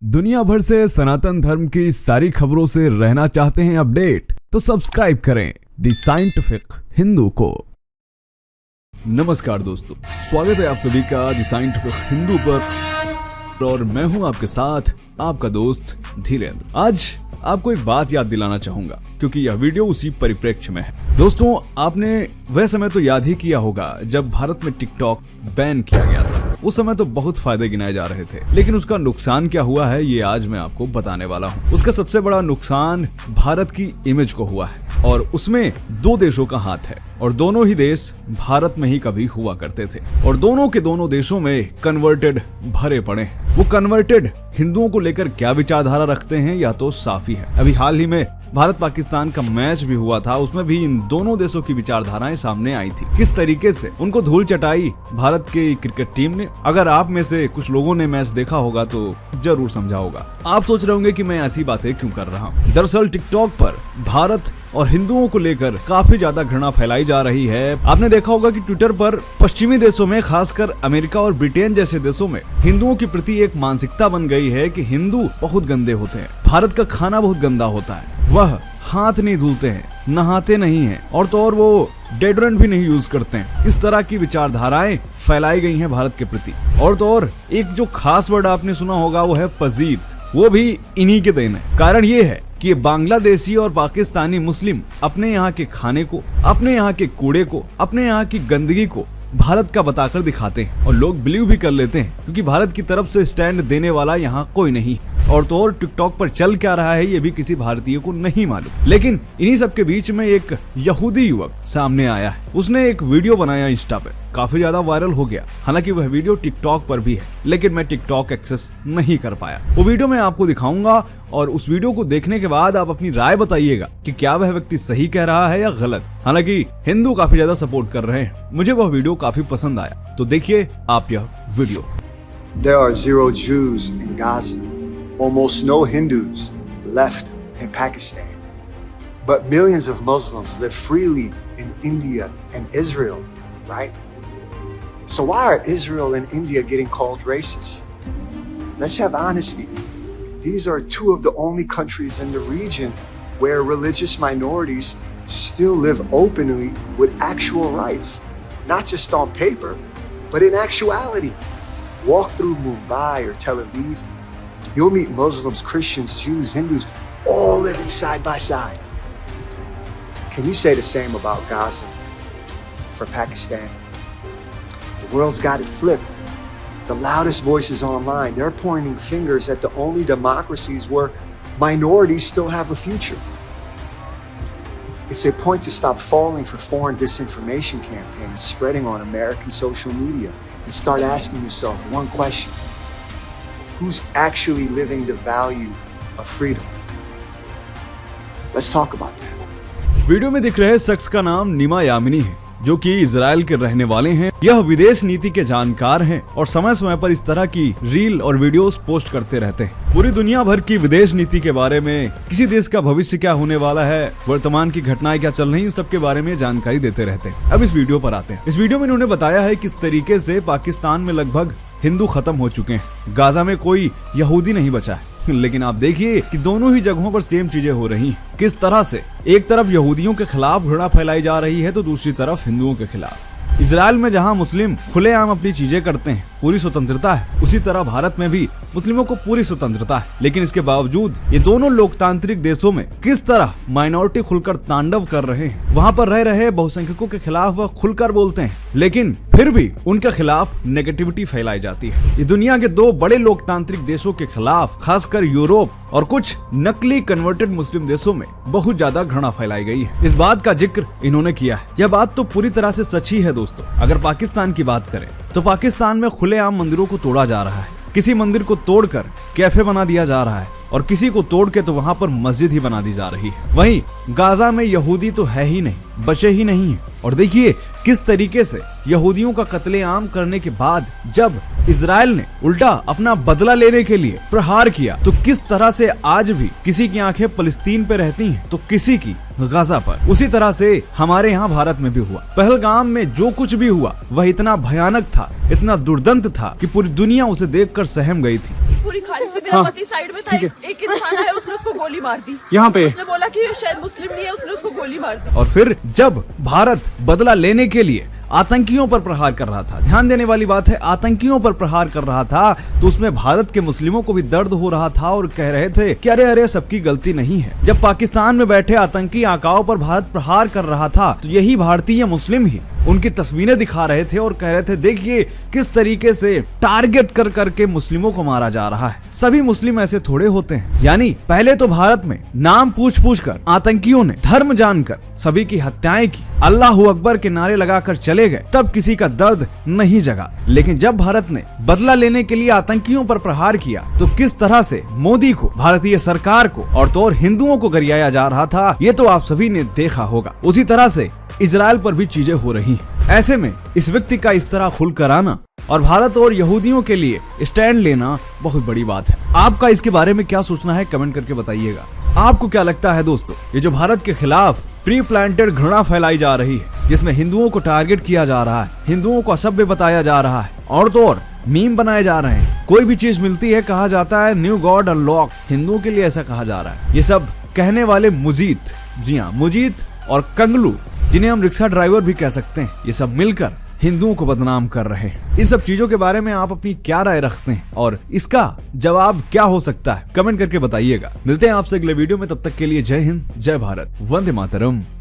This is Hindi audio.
दुनिया भर से सनातन धर्म की सारी खबरों से रहना चाहते हैं अपडेट, तो सब्सक्राइब करें द साइंटिफिक हिंदू को। नमस्कार दोस्तों, स्वागत है आप सभी का द साइंटिफिक हिंदू पर और मैं हूं आपके साथ आपका दोस्त धीरेन्द्र। आज आपको एक बात याद दिलाना चाहूंगा क्योंकि यह वीडियो उसी परिप्रेक्ष्य में है। दोस्तों, आपने वह समय तो याद ही किया होगा जब भारत में टिकटॉक बैन किया गया था। उस समय तो बहुत फायदे गिनाए जा रहे थे, लेकिन उसका नुकसान क्या हुआ है ये आज मैं आपको बताने वाला हूँ। उसका सबसे बड़ा नुकसान भारत की इमेज को हुआ है और उसमें दो देशों का हाथ है और दोनों ही देश भारत में ही कभी हुआ करते थे और दोनों के दोनों देशों में कन्वर्टेड भरे पड़े हैं। वो कन्वर्टेड हिंदुओं को लेकर क्या विचारधारा रखते हैं या तो साफ ही है। अभी हाल ही में भारत पाकिस्तान का मैच भी हुआ था, उसमें भी इन दोनों देशों की विचारधाराएं सामने आई थी। किस तरीके से उनको धूल चटाई भारत की क्रिकेट टीम ने। अगर आप में से कुछ लोगों ने मैच देखा होगा तो जरूर समझा होगा। आप सोच रहे होंगे कि मैं ऐसी बातें क्यों कर रहा हूँ। दरअसल टिकटॉक पर भारत और हिंदुओं को लेकर काफी ज्यादा घृणा फैलाई जा रही है। आपने देखा होगा कि ट्विटर पर पश्चिमी देशों में, खासकर अमेरिका और ब्रिटेन जैसे देशों में हिंदुओं की प्रति एक मानसिकता बन गई है कि हिंदू बहुत गंदे होते हैं, भारत का खाना बहुत गंदा होता है, वह हाथ नहीं धुलते हैं, नहाते नहीं हैं और तो और वो डेओड्रेंट भी नहीं यूज करते हैं। इस तरह की विचारधाराएं फैलाई गई हैं भारत के प्रति। और तो और एक जो खास वर्ड आपने सुना होगा वो है पजीत, वो भी इन्हीं के देन है। कारण ये है कि बांग्लादेशी और पाकिस्तानी मुस्लिम अपने यहाँ के खाने को, अपने यहाँ के कूड़े को, अपने यहाँ की गंदगी को भारत का बताकर दिखाते हैं और लोग बिलीव भी कर लेते हैं क्योंकि भारत की तरफ से स्टैंड देने वाला यहाँ कोई नहीं। और तो और टिकटॉक पर चल क्या रहा है ये भी किसी भारतीय को नहीं मालूम। लेकिन इन्हीं सब के बीच में एक यहूदी युवक सामने आया है। उसने एक वीडियो बनाया इंस्टा पे, काफी ज्यादा वायरल हो गया। हालांकि वह वीडियो टिकटॉक पर भी है, लेकिन मैं टिकटॉक एक्सेस नहीं कर पाया। वो वीडियो मैं आपको दिखाऊंगा और उस वीडियो को देखने के बाद आप अपनी राय बताइएगा कि क्या वह व्यक्ति सही कह रहा है या गलत। हालांकि हिंदू काफी ज्यादा सपोर्ट कर रहे हैं। मुझे वह वीडियो काफी पसंद आया, तो देखिए आप यह video. There are 0 Jews in Gaza. Almost no Hindus left in Pakistan. But millions of Muslims live freely in India and Israel, right? So why are Israel and India getting called racist? Let's have honesty. These are two of the only countries in the region where religious minorities still live openly with actual rights, not just on paper, but in actuality. Walk through Mumbai or Tel Aviv, you'll meet Muslims, Christians, Jews, Hindus, all living side by side. Can you say the same about Gaza for Pakistan? The world's got it flipped. The loudest voices online, they're pointing fingers at the only democracies where minorities still have a future. It's a point to stop falling for foreign disinformation campaigns spreading on American social media and start asking yourself one question. Who's actually living the value of freedom? Let's talk about that. Video में दिख रहे शख्स का नाम नीमा यामिनी है, जो कि इजराइल के रहने वाले हैं। यह विदेश नीति के जानकार हैं और समय समय पर इस तरह की रील और वीडियोस पोस्ट करते रहते हैं। पूरी दुनिया भर की विदेश नीति के बारे में, किसी देश का भविष्य क्या होने वाला है, वर्तमान की घटनाएं क्या चल रही, इन सब के बारे में जानकारी देते रहते हैं। अब इस वीडियो पर आते हैं। इस वीडियो में इन्होंने बताया है किस तरीके से पाकिस्तान में लगभग हिंदू खत्म हो चुके हैं, गाजा में कोई यहूदी नहीं बचा है। लेकिन आप देखिए कि दोनों ही जगहों पर सेम चीजें हो रही हैं। किस तरह से एक तरफ यहूदियों के खिलाफ घृणा फैलाई जा रही है तो दूसरी तरफ हिंदुओं के खिलाफ। इजराइल में जहां मुस्लिम खुलेआम अपनी चीजें करते हैं, पूरी स्वतंत्रता है, उसी तरह भारत में भी मुस्लिमों को पूरी स्वतंत्रता है। लेकिन इसके बावजूद ये दोनों लोकतांत्रिक देशों में किस तरह माइनॉरिटी खुलकर तांडव कर रहे हैं। वहां पर रह रहे बहुसंख्यकों के खिलाफ वह खुलकर बोलते हैं, लेकिन फिर भी उनके खिलाफ नेगेटिविटी फैलाई जाती है। ये दुनिया के दो बड़े लोकतांत्रिक देशों के खिलाफ, खासकर यूरोप और कुछ नकली कन्वर्टेड मुस्लिम देशों में बहुत ज्यादा घृणा फैलाई गई है। इस बात का जिक्र इन्होंने किया है। यह बात तो पूरी तरह से सच ही है दोस्तों। अगर पाकिस्तान की बात करें तो पाकिस्तान में खुलेआम मंदिरों को तोड़ा जा रहा है। किसी मंदिर को तोड़कर कैफे बना दिया जा रहा है और किसी को तोड़ के तो वहां पर मस्जिद ही बना दी जा रही है। वहीं गाजा में यहूदी तो है ही नहीं, बचे ही नहीं हैं। और देखिए किस तरीके से यहूदियों का कत्लेआम करने के बाद जब इजराइल ने उल्टा अपना बदला लेने के लिए प्रहार किया, तो किस तरह से आज भी किसी की आंखें फलस्तीन पे रहती हैं तो किसी की गाजा पर। उसी तरह से हमारे यहाँ भारत में भी हुआ। पहलगाम में जो कुछ भी हुआ वह इतना भयानक था, इतना दुर्दांत था कि पूरी दुनिया उसे देखकर सहम गई थी। पूरी खालिद से मेरा पति साइड में था, एक इंसान आया, उसने उसको गोली मार दी यहाँ पे। उसने बोला कि ये शायद मुस्लिम नहीं है, उसने उसको गोली मार दी। और फिर जब भारत बदला लेने के लिए आतंकियों पर प्रहार कर रहा था, ध्यान देने वाली बात है, आतंकियों पर प्रहार कर रहा था, तो उसमें भारत के मुस्लिमों को भी दर्द हो रहा था और कह रहे थे कि अरे अरे सबकी गलती नहीं है। जब पाकिस्तान में बैठे आतंकी आकाओं पर भारत प्रहार कर रहा था तो यही भारतीय मुस्लिम ही उनकी तस्वीरें दिखा रहे थे और कह रहे थे देखिए किस तरीके से टारगेट कर करके मुस्लिमों को मारा जा रहा है। सभी मुस्लिम ऐसे थोड़े होते हैं। यानी पहले तो भारत में नाम पूछ पूछ कर आतंकियों ने धर्म जानकर सभी की हत्याएं की, अल्लाह अकबर के नारे लगाकर चले गए, तब किसी का दर्द नहीं जगा। लेकिन जब भारत ने बदला लेने के लिए आतंकियों पर प्रहार किया तो किस तरह से मोदी को, भारतीय सरकार को और तो और हिंदुओं को गरियाया जा रहा था, ये तो आप सभी ने देखा होगा। उसी तरह से इजराइल पर भी चीजें हो रही हैं। ऐसे में इस व्यक्ति का इस तरह खुलकर आना और भारत और यहूदियों के लिए स्टैंड लेना बहुत बड़ी बात है। आपका इसके बारे में क्या सोचना है कमेंट करके बताइएगा। आपको क्या लगता है दोस्तों, ये जो भारत के खिलाफ प्री प्लांटेड घृणा फैलाई जा रही है, जिसमें हिंदुओं को टारगेट किया जा रहा है, हिंदुओं को असभ्य बताया जा रहा है और तो और मीम बनाए जा रहे हैं, कोई भी चीज मिलती है कहा जाता है न्यू गॉड अनलॉक, हिंदुओं के लिए ऐसा कहा जा रहा है। ये सब कहने वाले मुजीद, जी हाँ मुजीद और कंगलू, जिन्हें हम रिक्शा ड्राइवर भी कह सकते हैं, ये सब मिलकर हिंदुओं को बदनाम कर रहे हैं। इन सब चीजों के बारे में आप अपनी क्या राय रखते हैं और इसका जवाब क्या हो सकता है कमेंट करके बताइएगा। मिलते हैं आपसे अगले वीडियो में, तब तक के लिए जय हिंद, जय भारत, वंदे मातरम।